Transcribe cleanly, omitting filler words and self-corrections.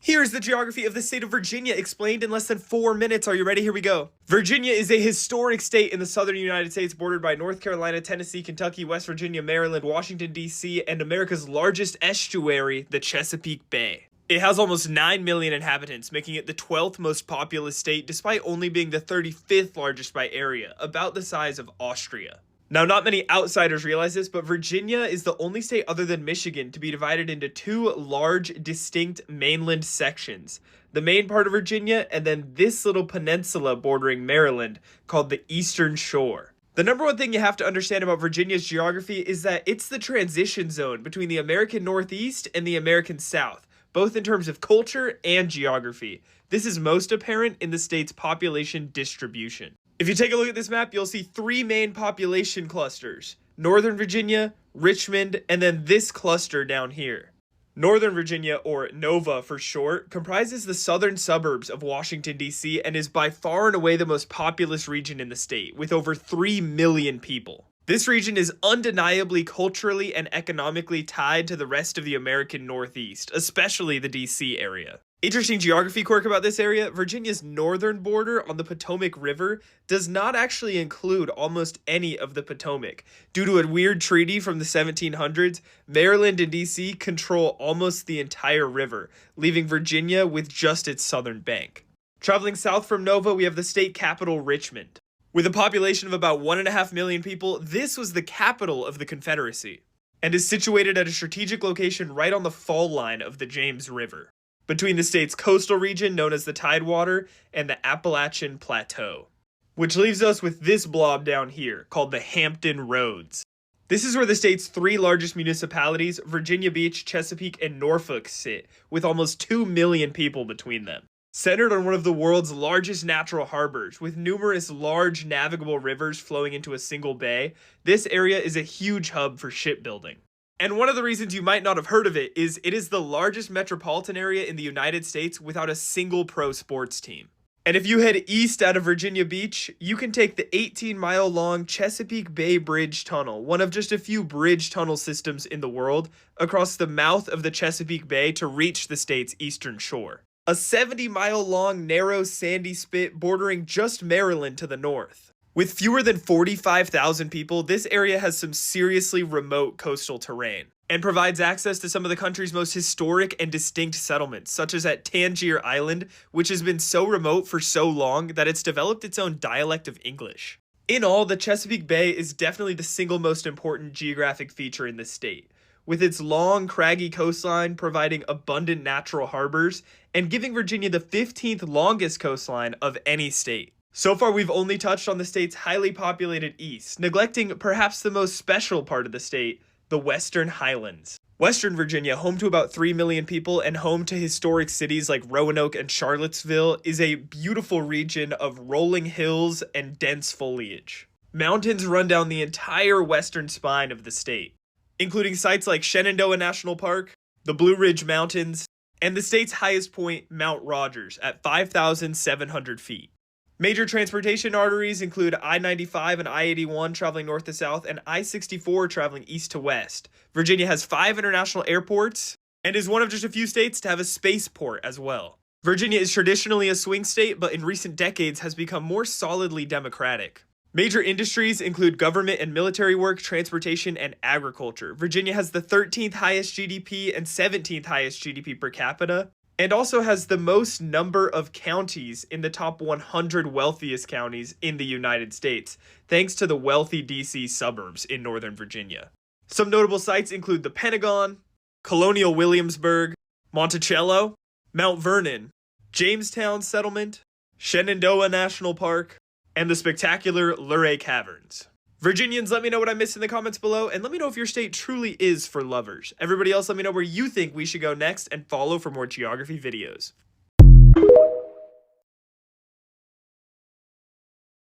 Here's the geography of the state of Virginia explained in less than 4 minutes. Are you ready? Here we go. Virginia is a historic state in the southern United States bordered by North Carolina, Tennessee, Kentucky, West Virginia, Maryland, Washington, D.C., and America's largest estuary, the Chesapeake Bay. It has almost 9 million inhabitants, making it the 12th most populous state despite only being the 35th largest by area, about the size of Austria. Now, not many outsiders realize this, but Virginia is the only state other than Michigan to be divided into two large, distinct mainland sections. The main part of Virginia, and then this little peninsula bordering Maryland, called the Eastern Shore. The number one thing you have to understand about Virginia's geography is that it's the transition zone between the American Northeast and the American South, both in terms of culture and geography. This is most apparent in the state's population distribution. If you take a look at this map, you'll see three main population clusters: Northern Virginia, Richmond, and then this cluster down here. Northern Virginia, or NOVA for short, comprises the southern suburbs of Washington, D.C. and is by far and away the most populous region in the state, with over 3 million people. This region is undeniably culturally and economically tied to the rest of the American Northeast, especially the D.C. area. Interesting geography quirk about this area: Virginia's northern border on the Potomac River does not actually include almost any of the Potomac. Due to a weird treaty from the 1700s, Maryland and DC control almost the entire river, leaving Virginia with just its southern bank. Traveling south from Nova, we have the state capital, Richmond. With a population of about 1.5 million people, this was the capital of the Confederacy, and is situated at a strategic location right on the fall line of the James River, between the state's coastal region known as the Tidewater and the Appalachian Plateau. Which leaves us with this blob down here, called the Hampton Roads. This is where the state's three largest municipalities, Virginia Beach, Chesapeake, and Norfolk, sit, with almost 2 million people between them. Centered on one of the world's largest natural harbors, with numerous large navigable rivers flowing into a single bay, this area is a huge hub for shipbuilding. And one of the reasons you might not have heard of it is the largest metropolitan area in the United States without a single pro sports team. And if you head east out of Virginia Beach, you can take the 18-mile-long Chesapeake Bay Bridge Tunnel, one of just a few bridge tunnel systems in the world, across the mouth of the Chesapeake Bay to reach the state's eastern shore. A 70-mile-long narrow sandy spit bordering just Maryland to the north. With fewer than 45,000 people, this area has some seriously remote coastal terrain, and provides access to some of the country's most historic and distinct settlements, such as at Tangier Island, which has been so remote for so long that it's developed its own dialect of English. In all, the Chesapeake Bay is definitely the single most important geographic feature in the state, with its long, craggy coastline providing abundant natural harbors, and giving Virginia the 15th longest coastline of any state. So far, we've only touched on the state's highly populated east, neglecting perhaps the most special part of the state, the Western Highlands. Western Virginia, home to about 3 million people and home to historic cities like Roanoke and Charlottesville, is a beautiful region of rolling hills and dense foliage. Mountains run down the entire western spine of the state, including sites like Shenandoah National Park, the Blue Ridge Mountains, and the state's highest point, Mount Rogers, at 5,700 feet. Major transportation arteries include I-95 and I-81 traveling north to south, and I-64 traveling east to west. Virginia has 5 international airports, and is one of just a few states to have a spaceport as well. Virginia is traditionally a swing state, but in recent decades has become more solidly Democratic. Major industries include government and military work, transportation, and agriculture. Virginia has the 13th highest GDP and 17th highest GDP per capita, and also has the most number of counties in the top 100 wealthiest counties in the United States, thanks to the wealthy DC suburbs in Northern Virginia. Some notable sites include the Pentagon, Colonial Williamsburg, Monticello, Mount Vernon, Jamestown Settlement, Shenandoah National Park, and the spectacular Luray Caverns. Virginians, let me know what I missed in the comments below, and let me know if your state truly is for lovers. Everybody else, let me know where you think we should go next, and follow for more geography videos.